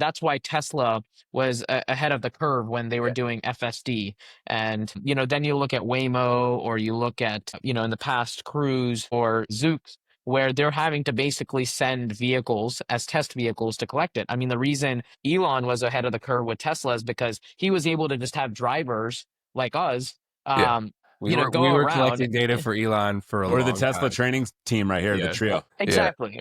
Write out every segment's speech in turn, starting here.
That's why Tesla was ahead of the curve when they were Yeah. doing FSD. And, then you look at Waymo, or you look at, in the past, Cruise or Zoox, where they're having to basically send vehicles as test vehicles to collect it. I mean, the reason Elon was ahead of the curve with Tesla is because he was able to just have drivers like us, Yeah. We go were around. collecting data for Elon for a We're the long Tesla time. training team right here, the Yeah. trio. Exactly.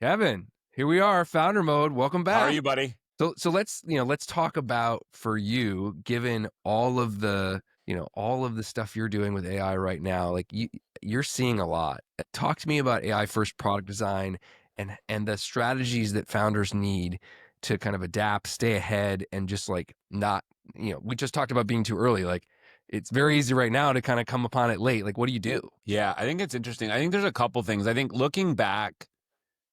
Kevin, here we are, founder mode. Welcome back. How are you, buddy? So let's talk about, for you, given all of the stuff you're doing with AI right now, like you're seeing a lot. Talk to me about AI first product design and the strategies that founders need to kind of adapt, stay ahead, and just like not, we just talked about being too early. Like, it's very easy right now to kind of come upon it late. Like, what do you do? Yeah, I think it's interesting. I think there's a couple things. I think looking back,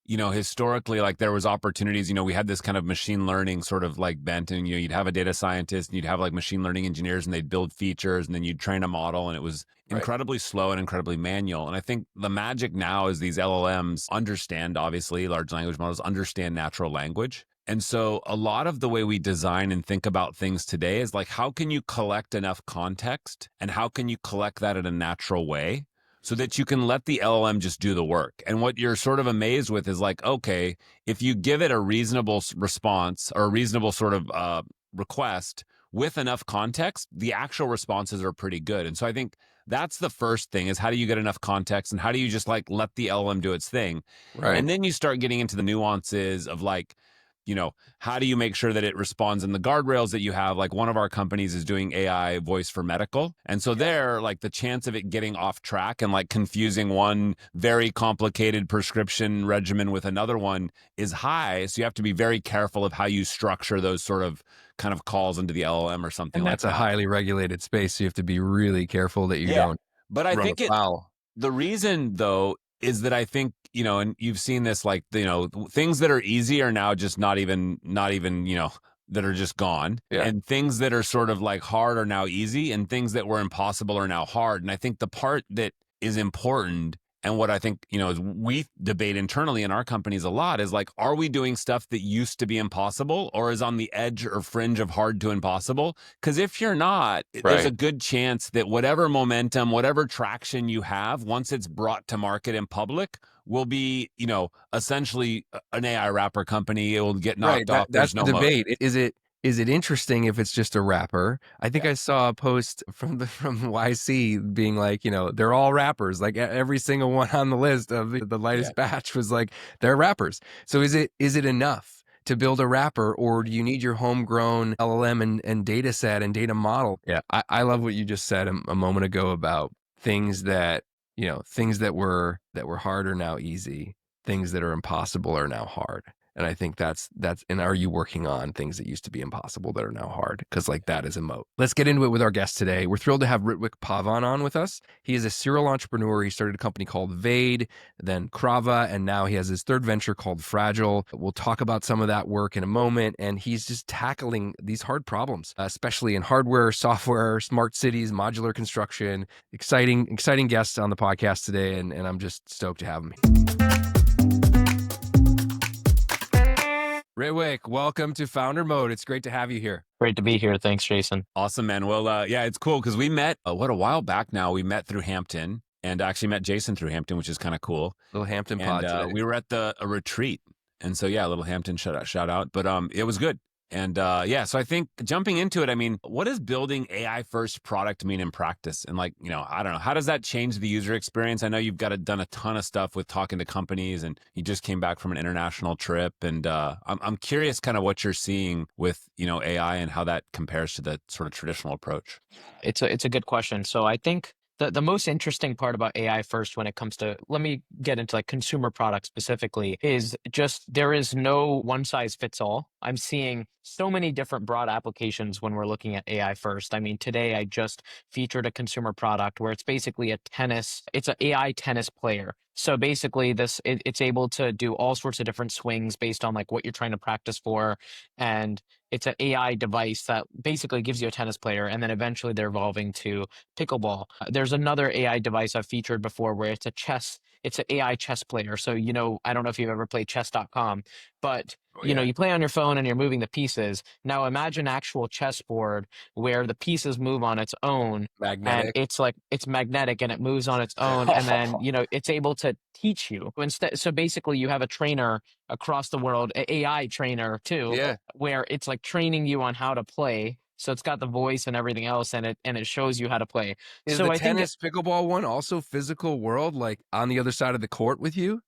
historically, like there was opportunities, we had this kind of machine learning sort of like bent, and, you'd have a data scientist and you'd have like machine learning engineers, and they'd build features, and then you'd train a model, and it was incredibly slow and incredibly manual. And I think the magic now is these LLMs understand, obviously, large language models understand natural language. And so a lot of the way we design and think about things today is like, how can you collect enough context, and how can you collect that in a natural way, so that you can let the LLM just do the work? And what you're sort of amazed with is like, okay, if you give it a reasonable response, or a reasonable sort of request with enough context, the actual responses are pretty good. And so I think that's the first thing, is how do you get enough context, and how do you just like let the LLM do its thing? Right. And then you start getting into the nuances of like, how do you make sure that it responds in the guardrails that you have? Like, one of our companies is doing AI voice for medical. And so there, like, the chance of it getting off track and like confusing one very complicated prescription regimen with another one is high. So you have to be very careful of how you structure those sort of kind of calls into the LLM or something like that. And that's a highly regulated space, so you have to be really careful that you don't But I run think afoul. the reason, though, is that I think, and you've seen this, like, things that are easy are now just not even, that are just gone. Yeah. And things that are sort of like hard are now easy, and things that were impossible are now hard. And I think the part that is important, and what I think, is we debate internally in our companies a lot, is like, are we doing stuff that used to be impossible, or is on the edge or fringe of hard to impossible? Because if you're not, there's a good chance that whatever momentum, whatever traction you have, once it's brought to market in public, will be, essentially an AI wrapper company. It will get knocked off. That's There's no the moat. debate. Is it interesting if it's just a wrapper? I think I saw a post from YC being like, they're all rappers. Like every single one on the list of the latest batch was like, they're rappers. So is it enough to build a wrapper, or do you need your homegrown LLM and data set and data model? Yeah, I love what you just said a moment ago about things that were hard are now easy. Things that are impossible are now hard. And I think that's, and are you working on things that used to be impossible that are now hard? Because like that is a moat. Let's get into it with our guest today. We're thrilled to have Ritwik Pavan on with us. He is a serial entrepreneur. He started a company called Vade, then Krava, and now he has his third venture called Fragile. We'll talk about some of that work in a moment. And he's just tackling these hard problems, especially in hardware, software, smart cities, modular construction. Exciting guests on the podcast today. And I'm just stoked to have him. Ritwik, welcome to Founder Mode. It's great to have you here. Great to be here. Thanks, Jason. Awesome, man. Well, yeah, it's cool because we met, a while back now. We met through Hampton, and actually met Jason through Hampton, which is kind of cool. Little Hampton pod today. We were at a retreat. And so, yeah, little Hampton shout out. But it was good. And yeah, so I think jumping into it, I mean, what does building AI first product mean in practice? And like, I don't know, how does that change the user experience? I know you've done a ton of stuff with talking to companies, and you just came back from an international trip. And I'm curious kind of what you're seeing with, AI and how that compares to the sort of traditional approach. It's a good question. So I think the most interesting part about AI first when it comes to, let me get into like consumer products specifically, is just there is no one size fits all. I'm seeing so many different broad applications when we're looking at AI first. I mean, today I just featured a consumer product where it's basically it's an AI tennis player. So basically, it's able to do all sorts of different swings based on like what you're trying to practice for, and it's an AI device that basically gives you a tennis player, and then eventually they're evolving to pickleball. There's another AI device I've featured before where it's an AI chess player. So, I don't know if you've ever played chess.com, but Oh yeah. you play on your phone and you're moving the pieces. Now imagine actual chessboard where the pieces move on its own, and Magnetic. it's magnetic and it moves on its own, and then it's able to teach you instead. So basically you have a trainer across the world, a AI trainer too, Yeah. where it's like training you on how to play. So it's got the voice and everything else, and it shows you how to play. Is So the I think tennis pickleball one also physical world, like on the other side of the court with you?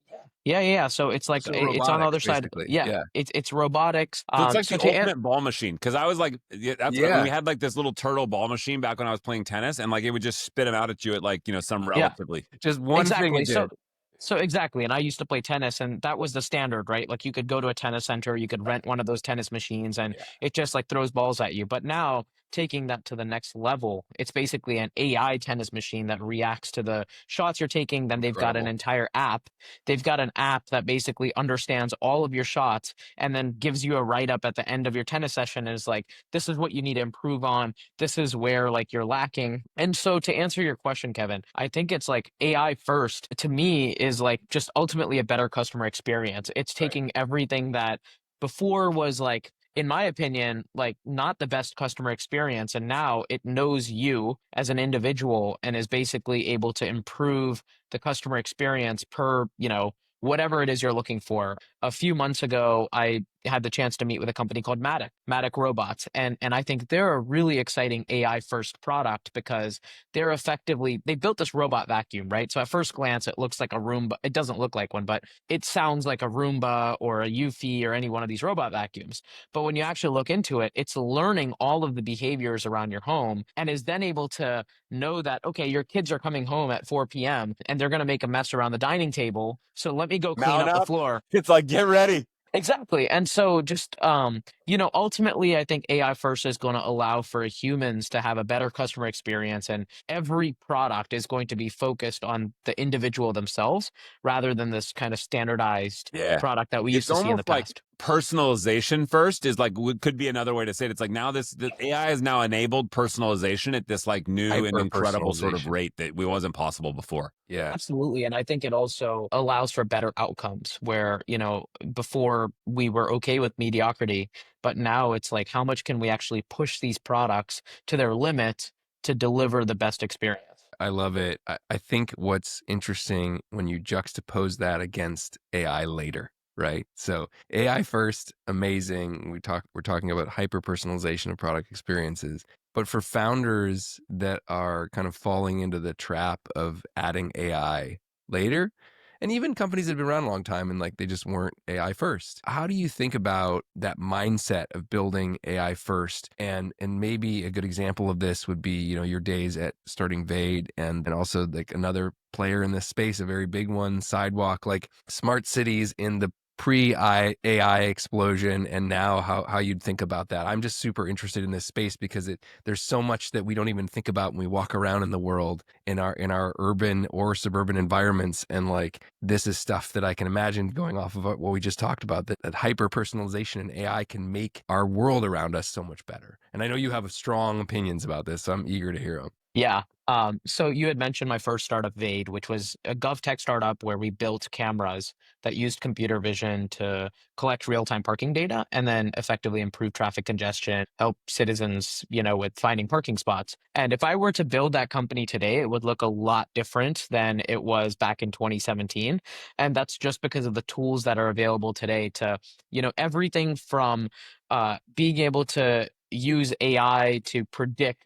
yeah. So it's like So it's on the robotics, other side. basically. Yeah, Yeah. it's robotics. So it's like So the to ultimate ball machine. Cause I was like, yeah, that's Yeah. we had like this little turtle ball machine back when I was playing tennis, and like it would just spit them out at you at like, some yeah. relatively. Just one thing Exactly. it did. So exactly. And I used to play tennis, and that was the standard, right? Like you could go to a tennis center, you could rent one of those tennis machines, and Yeah. it just like throws balls at you. But now taking that to the next level, it's basically an AI tennis machine that reacts to the shots you're taking. Then they've got an Incredible. entire app. They've got an app that basically understands all of your shots and then gives you a write up at the end of your tennis session and is like, this is what you need to improve on. This is where like you're lacking. And so to answer your question, Kevin, I think it's like AI first to me is like just ultimately a better customer experience. It's Right. taking everything that before was like, in my opinion, like not the best customer experience. And now it knows you as an individual and is basically able to improve the customer experience per, whatever it is you're looking for. A few months ago, I had the chance to meet with a company called Matic Robots. And I think they're a really exciting AI first product because they built this robot vacuum, right? So at first glance, it looks like a Roomba. It doesn't look like one, but it sounds like a Roomba or a Eufy or any one of these robot vacuums. But when you actually look into it, it's learning all of the behaviors around your home and is then able to know that, okay, your kids are coming home at 4 p.m. and they're going to make a mess around the dining table. So let me go clean Mount up the up. floor. It's like, get ready. Exactly. And so just ultimately I think AI first is going to allow for humans to have a better customer experience, and every product is going to be focused on the individual themselves rather than this kind of standardized Yeah. product that we used It's to see in the almost like past. personalization first is like could be another way to say it. It's like now the AI has now enabled personalization at this like new and incredible sort of Hyper-personalization. rate that wasn't possible before. Yeah. Absolutely. And I think it also allows for better outcomes where, before we were okay with mediocrity, but now it's like, how much can we actually push these products to their limit to deliver the best experience? I love it. I think what's interesting when you juxtapose that against AI later, right? So AI first, amazing. We're talking about hyper personalization of product experiences. But for founders that are kind of falling into the trap of adding AI later, and even companies that have been around a long time and like they just weren't AI first. How do you think about that mindset of building AI first? And maybe a good example of this would be, your days at starting Vade and also like another player in this space, a very big one, Sidewalk, like smart cities in the pre-AI explosion, and now how you'd think about that. I'm just super interested in this space because there's so much that we don't even think about when we walk around in the world in our urban or suburban environments, and like this is stuff that I can imagine going off of what we just talked about, that hyper personalization and AI can make our world around us so much better. And I know you have strong opinions about this, so I'm eager to hear them. Yeah. So you had mentioned my first startup, Vade, which was a GovTech startup where we built cameras that used computer vision to collect real-time parking data and then effectively improve traffic congestion, help citizens, with finding parking spots. And if I were to build that company today, it would look a lot different than it was back in 2017. And that's just because of the tools that are available today to, everything from being able to use AI to predict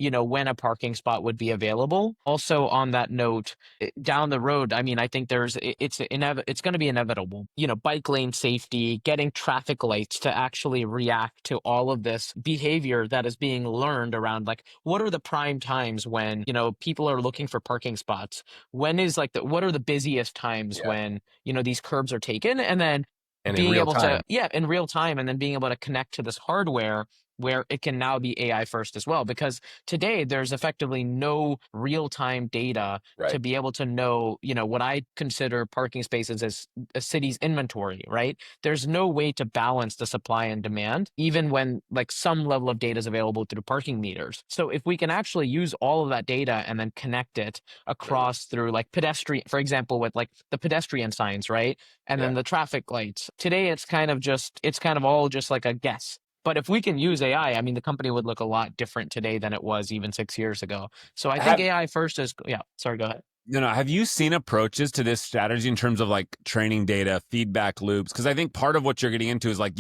when a parking spot would be available. Also, on that note, down the road, I mean, I think it's going to be inevitable. Bike lane safety, getting traffic lights to actually react to all of this behavior that is being learned around, like, what are the prime times when, people are looking for parking spots? When is like what are the busiest times Yeah. when, these curbs are taken? And then And in being real able to, time. yeah, in real time, and then being able to connect to this hardware where it can now be AI first as well. Because today there's effectively no real-time data to be able to know, what I consider parking spaces as a city's inventory, right? There's no way to balance the supply and demand, even when like some level of data is available through parking meters. So if we can actually use all of that data and then connect it across through like pedestrian, for example, with like the pedestrian signs, right? And then the traffic lights. Today it's kind of all just like a guess. But if we can use AI, I mean, the company would look a lot different today than it was even 6 years ago. So I think AI first is, yeah, sorry, go ahead. No, have you seen approaches to this strategy in terms of like training data, feedback loops? Because I think part of what you're getting into is like,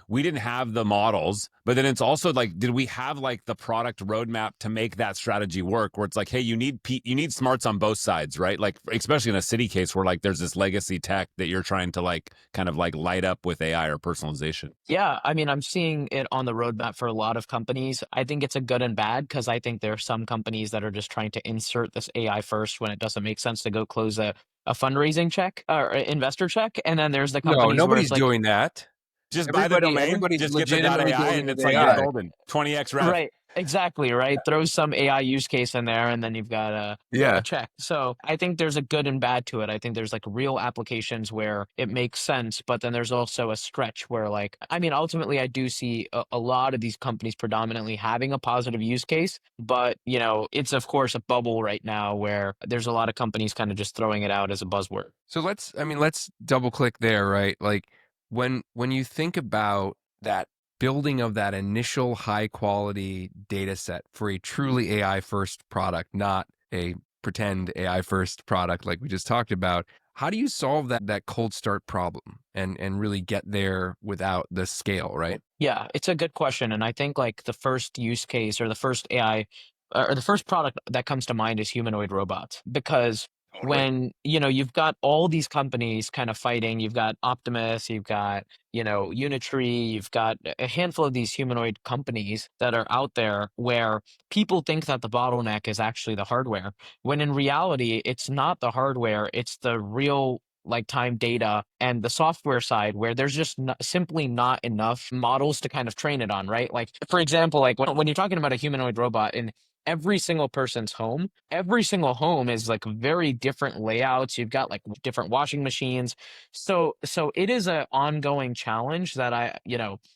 we didn't have the models, but then it's also like, did we have like the product roadmap to make that strategy work? Where it's like, hey, you need smarts on both sides, right? Like, especially in a city case where like there's this legacy tech that you're trying to like kind of like light up with AI or personalization. Yeah, I mean, I'm seeing it on the roadmap for a lot of companies. I think it's a good and bad because I think there are some companies that are just trying to insert this AI first when it doesn't make sense to go close a fundraising check or investor check. And then there's the No, companies where it's nobody's like, doing that. Just buy the domain, Everybody's just get the legitimately .ai, doing and it it's with like you're AI. golden. 20x rev. right, exactly, right. Throw some AI use case in there, and then you've got a check. So I think there's a good and bad to it. I think there's like real applications where it makes sense, but then there's also a stretch where like, I mean, ultimately I do see a lot of these companies predominantly having a positive use case, but it's of course a bubble right now where there's a lot of companies kind of just throwing it out as a buzzword. So let's double click there, right? Like when you think about that building of that initial high quality data set for a truly AI first product, not a pretend AI first product like we just talked about, how do you solve that cold start problem and really get there without the scale, right? Yeah, it's a good question. And I think like the first use case or the first AI or the first product that comes to mind is humanoid robots. Because when, you've got all these companies kind of fighting, you've got Optimus, you've got, Unitree, you've got a handful of these humanoid companies that are out there where people think that the bottleneck is actually the hardware, when in reality, it's not the hardware, it's the real like time data and the software side where there's just simply not enough models to kind of train it on, right? Like, for example, like when you're talking about a humanoid robot in every single person's home, every single home is like very different layouts. You've got like different washing machines. So it is an ongoing challenge that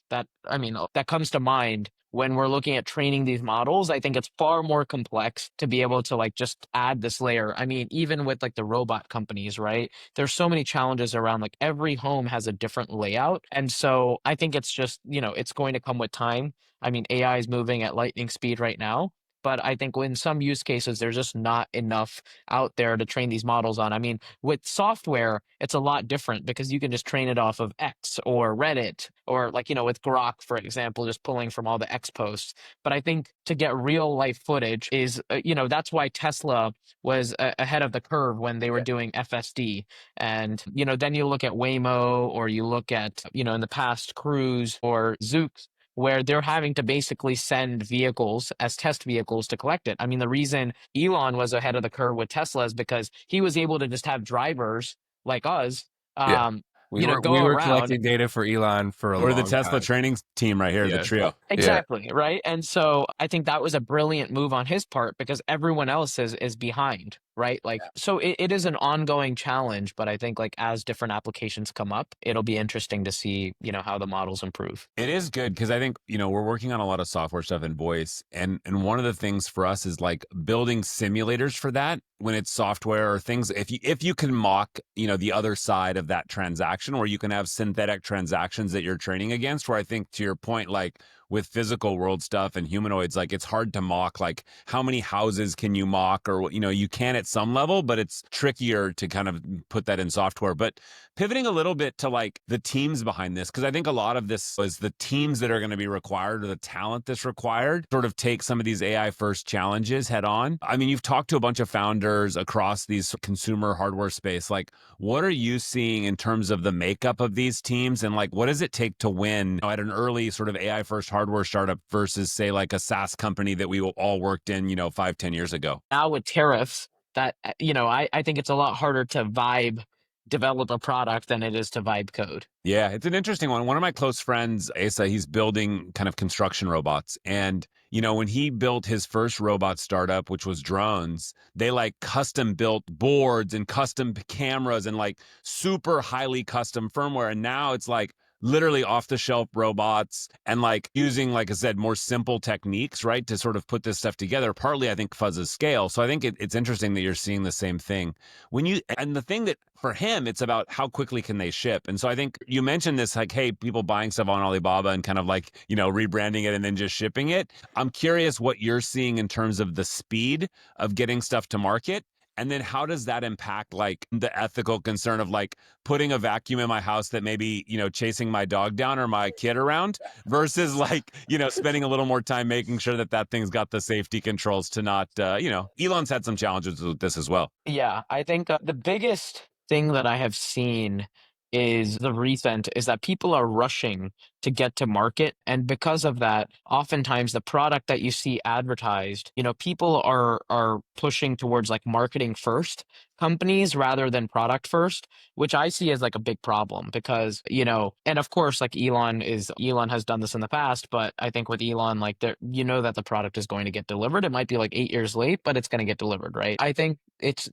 that comes to mind when we're looking at training these models. I think it's far more complex to be able to like just add this layer. I mean, even with like the robot companies, right? There's so many challenges around like every home has a different layout. And so I think it's just, it's going to come with time. I mean, AI is moving at lightning speed right now. But I think in some use cases, there's just not enough out there to train these models on. I mean, with software, it's a lot different because you can just train it off of X or Reddit or like, with Grok, for example, just pulling from all the X posts. But I think to get real life footage is, that's why Tesla was ahead of the curve when they were doing FSD. And, then you look at Waymo or you look at, in the past Cruise or Zoox, where they're having to basically send vehicles as test vehicles to collect it. I mean, the reason Elon was ahead of the curve with Tesla is because he was able to just have drivers like us, Yeah. go We were around. collecting data for Elon for a We're the long Tesla time. training team right here, the trio. Exactly, right? And so I think that was a brilliant move on his part because everyone else is behind, right? Like, so it is an ongoing challenge, but I think like as different applications come up, it'll be interesting to see, how the models improve. It is good because I think, we're working on a lot of software stuff in voice. And one of the things for us is like building simulators for that when it's software or things. If you can mock, the other side of that transaction, or you can have synthetic transactions that you're training against, where I think to your point, like with physical world stuff and humanoids, like it's hard to mock, like how many houses can you mock, or, you can at some level, but it's trickier to kind of put that in software. But pivoting a little bit to like the teams behind this, because I think a lot of this is the teams that are going to be required or the talent that's required sort of take some of these AI first challenges head on. I mean, you've talked to a bunch of founders across these consumer hardware space. Like, what are you seeing in terms of the makeup of these teams? And like, what does it take to win at an early sort of AI first hardware startup versus say like a SaaS company that we all worked in, 5-10 years ago? Now with tariffs, that, I think it's a lot harder to vibe develop a product than it is to vibe code. Yeah, it's an interesting one. One of my close friends, Asa, he's building kind of construction robots. And, when he built his first robot startup, which was drones, they like custom built boards and custom cameras and like super highly custom firmware. And now it's like literally off the shelf robots and like using, like I said, more simple techniques, right, to sort of put this stuff together. Partly, I think, fuzzes scale. So I think it's interesting that you're seeing the same thing. And the thing that for him, it's about how quickly can they ship. And so I think you mentioned this, like, hey, people buying stuff on Alibaba and kind of like, rebranding it and then just shipping it. I'm curious what you're seeing in terms of the speed of getting stuff to market. And then how does that impact like the ethical concern of like putting a vacuum in my house that maybe, chasing my dog down or my kid around versus like, spending a little more time making sure that that thing's got the safety controls to not, Elon's had some challenges with this as well. Yeah, I think the biggest thing that I have seen is that people are rushing to get to market. And because of that, oftentimes the product that you see advertised, people are pushing towards like marketing first companies rather than product first, which I see as like a big problem because, and of course, like Elon has done this in the past, but I think with Elon, like that the product is going to get delivered. It might be like 8 years late, but it's going to get delivered, right? I think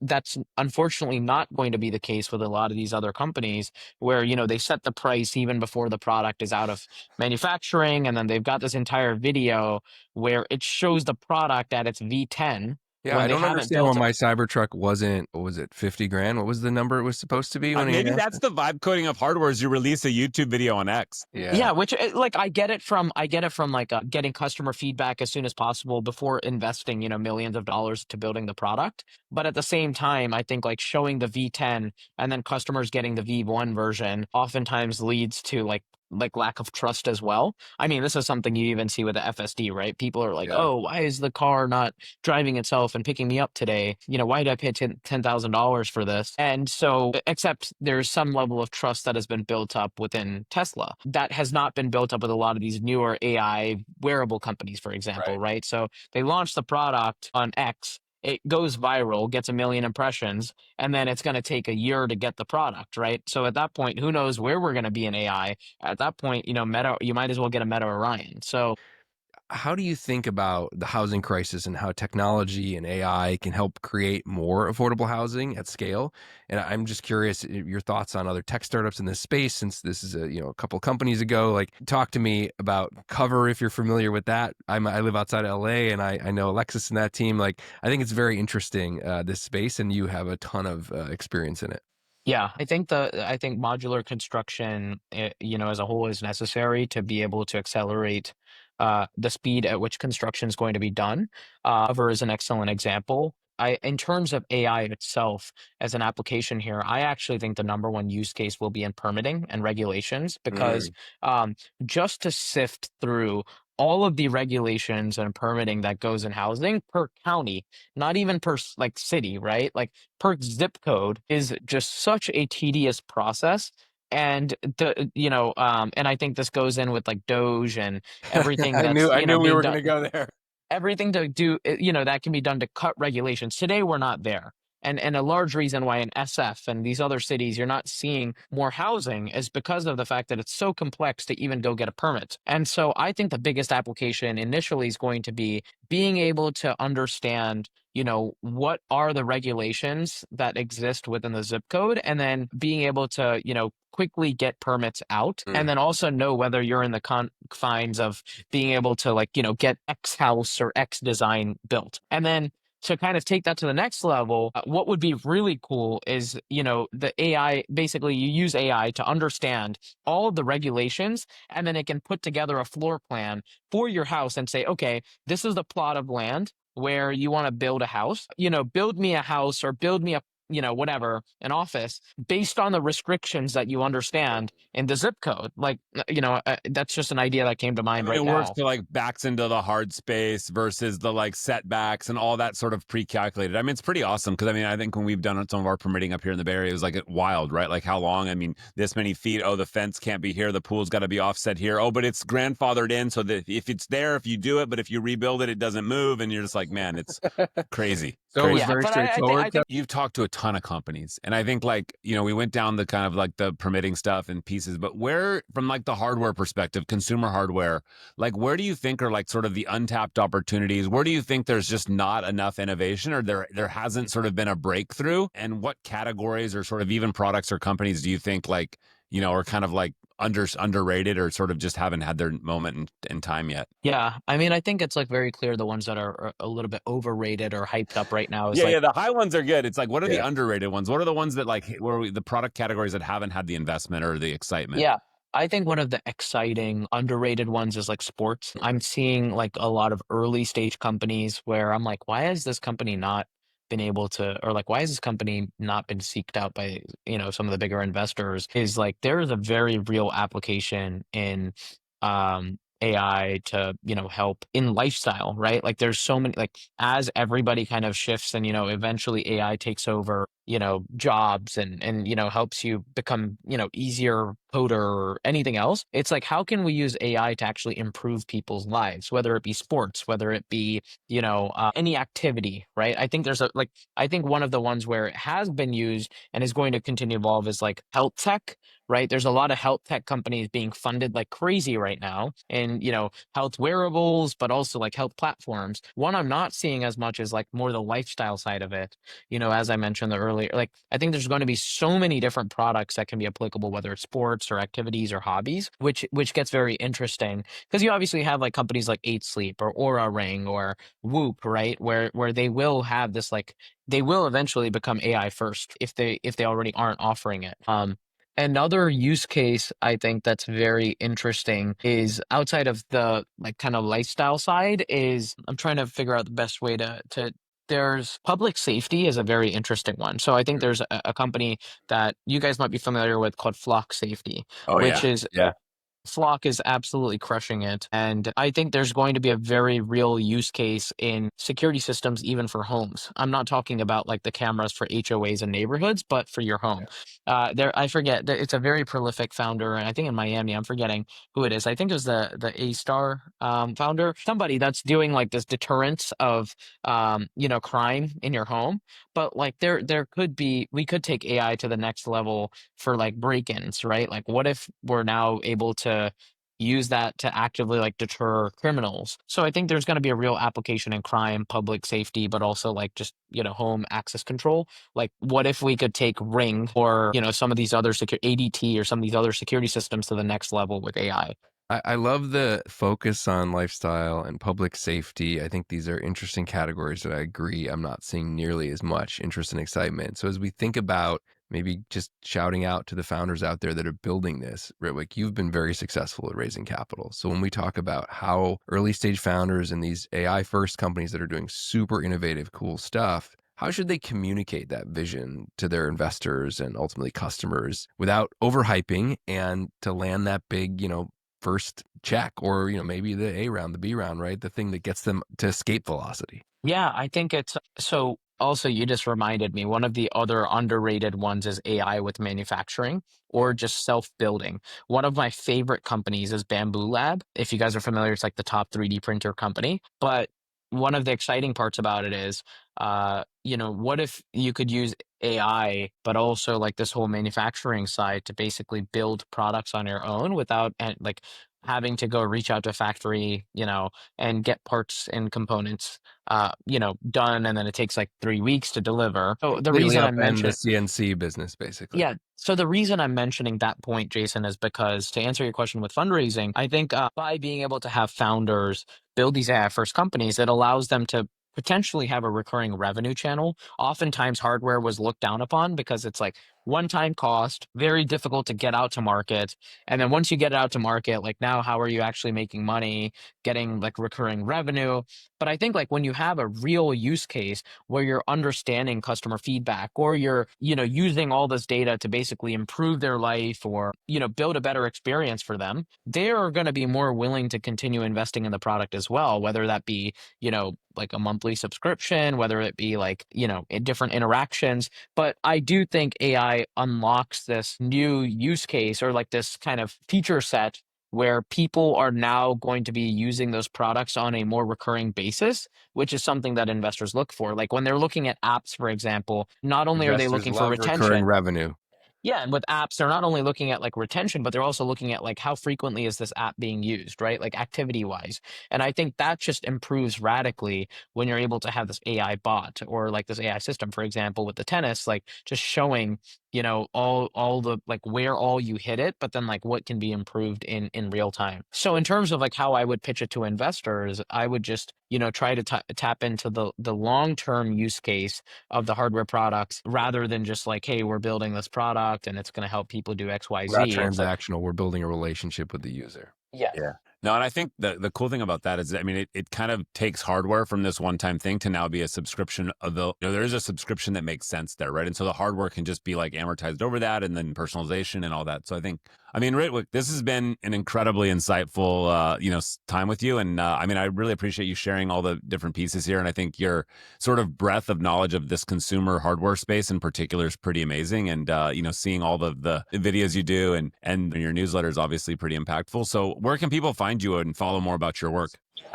that's unfortunately not going to be the case with a lot of these other companies where, they set the price even before the product is out of manufacturing. And then they've got this entire video where it shows the product at its V10 Yeah, when I they don't haven't understand why built it. my Cybertruck wasn't, what was it, 50 grand? What was the number it was supposed to be when he Maybe announced that's it? the vibe coding of hardware is you release a YouTube video on X. Yeah, which like I get it from like getting customer feedback as soon as possible before investing, millions of dollars to building the product. But at the same time, I think like showing the V10 and then customers getting the V1 version oftentimes leads to like lack of trust as well. I mean, this is something you even see with the FSD, right? People are like, Yeah. "Oh, why is the car not driving itself and picking me up today? Why did I pay $10,000 for this?" And so, except there's some level of trust that has been built up within Tesla that has not been built up with a lot of these newer AI wearable companies, for example, right? So they launch the product on X. It goes viral, gets 1 million impressions, and then it's going to take a year to get the product, right? So at that point, who knows where we're going to be in AI? At that point, Meta, you might as well get a Meta Orion. So How do you think about the housing crisis and how technology and AI can help create more affordable housing at scale? And I'm just curious your thoughts on other tech startups in this space, since this is a couple companies ago. Like, talk to me about Cover if you're familiar with that. I live outside of LA, and I know Alexis and that team. Like, I think it's very interesting, this space, and you have a ton of experience in it. yeah, I think modular construction, as a whole, is necessary to be able to accelerate the speed at which construction is going to be done. Hover is an excellent example. In terms of AI itself as an application here, I actually think the number one use case will be in permitting and regulations because um, just to sift through all of the regulations and permitting that goes in housing per county, not even per like city, right? Like per zip code is just such a tedious process. And and I think this goes in with like Doge and everything I that's, knew we being were done, going to go there. everything to do, that can be done to cut regulations. Today, we're not there. And a large reason why in SF and these other cities you're not seeing more housing is because of the fact that it's so complex to even go get a permit. And so I think the biggest application initially is going to be being able to understand, what are the regulations that exist within the zip code, and then being able to, quickly get permits out, and then also know whether you're in the confines of being able to like, get X house or X design built. And then to kind of take that to the next level, what would be really cool is, the AI, basically you use AI to understand all of the regulations, and then it can put together a floor plan for your house and say, okay, this is the plot of land where you want to build a house, build me a house or build me a, whatever, an office based on the restrictions that you understand in the zip code. Like, that's just an idea that came to mind right It works now. to like backs into the hard space versus the like setbacks and all that sort of pre-calculated. I mean, it's pretty awesome because I think when we've done some of our permitting up here in the Bay Area, it was like wild, right? Like how long? I mean, this many feet. Oh, the fence can't be here. The pool's got to be offset here. Oh, but it's grandfathered in so that if it's there, if you do it, but if you rebuild it, it doesn't move. And you're just like, man, it's crazy. So it was Yeah, very but I straightforward. think You've talked to a ton of companies. And I think like, you know, we went down the kind of like the permitting stuff and pieces, but where from like the hardware perspective, consumer hardware, like where do you think are like sort of the untapped opportunities? Where do you think there's just not enough innovation, or there hasn't sort of been a breakthrough? And what categories or sort of even products or companies do you think like, you know, are kind of like underrated or sort of just haven't had their moment in time yet? Yeah, I mean, I think it's like very clear the ones that are a little bit overrated or hyped up right now is Yeah, like, yeah. The high ones are good. It's like, what are the Yeah. underrated ones? What are the ones that like the product categories that haven't had the investment or the excitement? yeah, I think one of the exciting underrated ones is like sports. I'm seeing like a lot of early stage companies where I'm like, why has this company not been able to, or like, why has this company not been seeked out by, some of the bigger investors? Is like there is a very real application in AI to, help in lifestyle, right? Like there's so many, like as everybody kind of shifts and, eventually AI takes over, jobs and, helps you become, easier coder or anything else. It's like, how can we use AI to actually improve people's lives, whether it be sports, whether it be, any activity, right? I think I think one of the ones where it has been used and is going to continue to evolve is like health tech, right? There's a lot of health tech companies being funded like crazy right now in, health wearables, but also like health platforms. One I'm not seeing as much is like more the lifestyle side of it. As I mentioned earlier, like I think there's going to be so many different products that can be applicable, whether it's sports or activities or hobbies, which gets very interesting because you obviously have like companies like Eight Sleep or Aura Ring or Whoop, right? Where they will have this like they will eventually become AI first if they already aren't offering it. Another use case I think that's very interesting is outside of the like kind of lifestyle side is I'm trying to figure out the best way to there's public safety is a very interesting one. So I think there's a company that you guys might be familiar with called Flock Safety, Oh which yeah, is yeah. Flock is absolutely crushing it. And I think there's going to be a very real use case in security systems, even for homes. I'm not talking about like the cameras for HOAs and neighborhoods, but for your home. I forget, it's a very prolific founder. And I think in Miami, I'm forgetting who it is. I think it was the A Star founder, somebody that's doing like this deterrence of, crime in your home. But like there could be, we could take AI to the next level for like break-ins, right? Like what if we're now able to use that to actively like deter criminals? So I think there's going to be a real application in crime, public safety, but also like just, home access control. Like what if we could take Ring or, some of these other secure ADT or some of these other security systems to the next level with AI? I love the focus on lifestyle and public safety. I think these are interesting categories that I agree I'm not seeing nearly as much interest and excitement. So as we think about maybe just shouting out to the founders out there that are building this, Ritwik, you've been very successful at raising capital. So when we talk about how early stage founders and these AI first companies that are doing super innovative, cool stuff, how should they communicate that vision to their investors and ultimately customers without overhyping and to land that big, first check, or maybe the A round, the B round, right? The thing that gets them to escape velocity. Yeah, I think it's so. Also, you just reminded me, one of the other underrated ones is AI with manufacturing or just self-building. One of my favorite companies is Bamboo Lab. If you guys are familiar, it's like the top 3D printer company. But one of the exciting parts about it is, what if you could use AI, but also like this whole manufacturing side to basically build products on your own without and like having to go reach out to a factory, and get parts and components done, and then it takes like 3 weeks to deliver. So the Completely reason I upend the mention CNC business, basically. yeah. So the reason I'm mentioning that point, Jason, is because to answer your question with fundraising, I think by being able to have founders build these AI first companies, it allows them to potentially have a recurring revenue channel. Oftentimes, hardware was looked down upon because it's like one time cost, very difficult to get out to market. And then once you get it out to market, like now, how are you actually making money, getting like recurring revenue? But I think like when you have a real use case where you're understanding customer feedback or you're, using all this data to basically improve their life or, build a better experience for them, they are going to be more willing to continue investing in the product as well, whether that be, like a monthly subscription, whether it be like, in different interactions. But I do think AI unlocks this new use case or like this kind of feature set where people are now going to be using those products on a more recurring basis, which is something that investors look for. Like when they're looking at apps, for example, not only are they Investors looking for love recurring retention. revenue. Yeah, and with apps, they're not only looking at like retention, but they're also looking at like how frequently is this app being used, right? Like activity wise. And I think that just improves radically when you're able to have this AI bot or like this AI system, for example, with the tennis, like just showing, all the like where all you hit it, but then like what can be improved in real time. So in terms of like how I would pitch it to investors, I would just, try to tap into the long-term use case of the hardware products rather than just like, hey, we're building this product and it's going to help people do X, Y, We're not Z. It's like, transactional. We're building a relationship with the user. yeah, Yeah. No, and I think the cool thing about that is, I mean, it kind of takes hardware from this one-time thing to now be a subscription of there is a subscription that makes sense there, right? And so the hardware can just be like amortized over that and then personalization and all that. So I mean, Ritwik, this has been an incredibly insightful, time with you. And I mean, I really appreciate you sharing all the different pieces here. And I think your sort of breadth of knowledge of this consumer hardware space in particular is pretty amazing. And, seeing all the videos you do and your newsletter is obviously pretty impactful. So where can people find you and follow more about your work?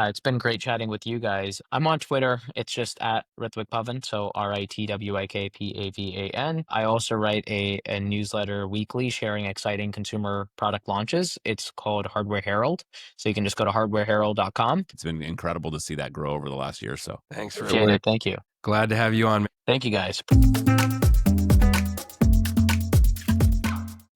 it's been great chatting with you guys. I'm on Twitter. It's just at Ritwik Pavan. So RITWIKPAVAN. I also write a newsletter weekly sharing exciting consumer product launches. It's called Hardware Herald. So you can just go to hardwareherald.com. It's been incredible to see that grow over the last year or so. Thanks for Appreciate it. Thank you. Glad to have you on. Thank you guys.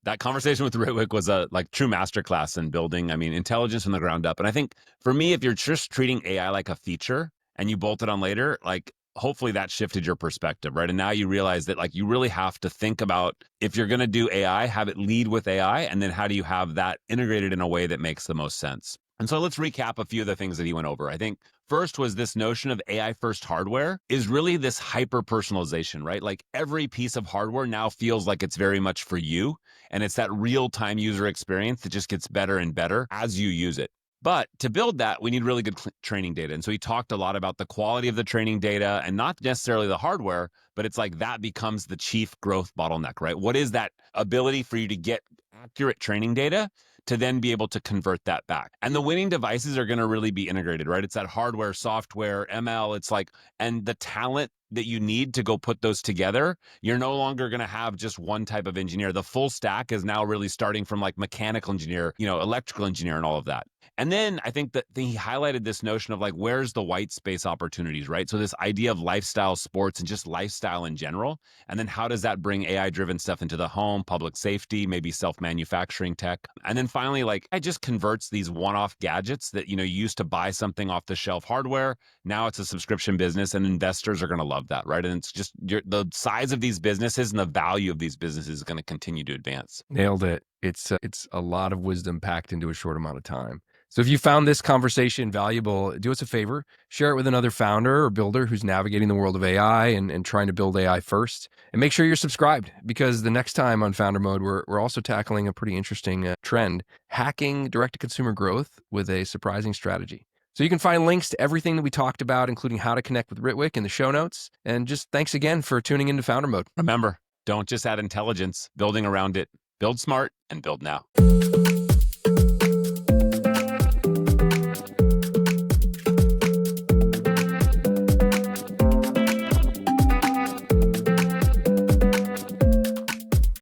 That conversation with Ritwik was a like true masterclass in building, I mean, intelligence from the ground up. And I think for me, if you're just treating AI like a feature and you bolt it on later, like hopefully that shifted your perspective, right? And now you realize that like you really have to think about, if you're going to do AI, have it lead with AI, and then how do you have that integrated in a way that makes the most sense? And so let's recap a few of the things that he went over. I think first was this notion of AI first hardware is really this hyper personalization, right? Like every piece of hardware now feels like it's very much for you. And it's that real time user experience that just gets better and better as you use it. But to build that, we need really good training data. And so he talked a lot about the quality of the training data and not necessarily the hardware, but it's like that becomes the chief growth bottleneck, right? What is that ability for you to get accurate training data to then be able to convert that back? And the winning devices are going to really be integrated, right? It's that hardware, software, ML. It's like, and the talent that you need to go put those together, you're no longer going to have just one type of engineer. The full stack is now really starting from like mechanical engineer, electrical engineer and all of that. And then I think that he highlighted this notion of like, where's the white space opportunities, right? So this idea of lifestyle sports and just lifestyle in general. And then how does that bring AI driven stuff into the home, public safety, maybe self-manufacturing tech? And then finally, like it just converts these one-off gadgets that, you used to buy something off the shelf hardware. Now it's a subscription business and investors are going to love that, right? And it's just the size of these businesses and the value of these businesses is going to continue to advance. Nailed it. It's a lot of wisdom packed into a short amount of time. So if you found this conversation valuable, do us a favor, share it with another founder or builder who's navigating the world of AI and trying to build AI first. And make sure you're subscribed, because the next time on Founder Mode, we're also tackling a pretty interesting trend, hacking direct-to-consumer growth with a surprising strategy. So you can find links to everything that we talked about, including how to connect with Ritwik, in the show notes. And just thanks again for tuning into Founder Mode. Remember, don't just add intelligence, building around it. Build smart and build now.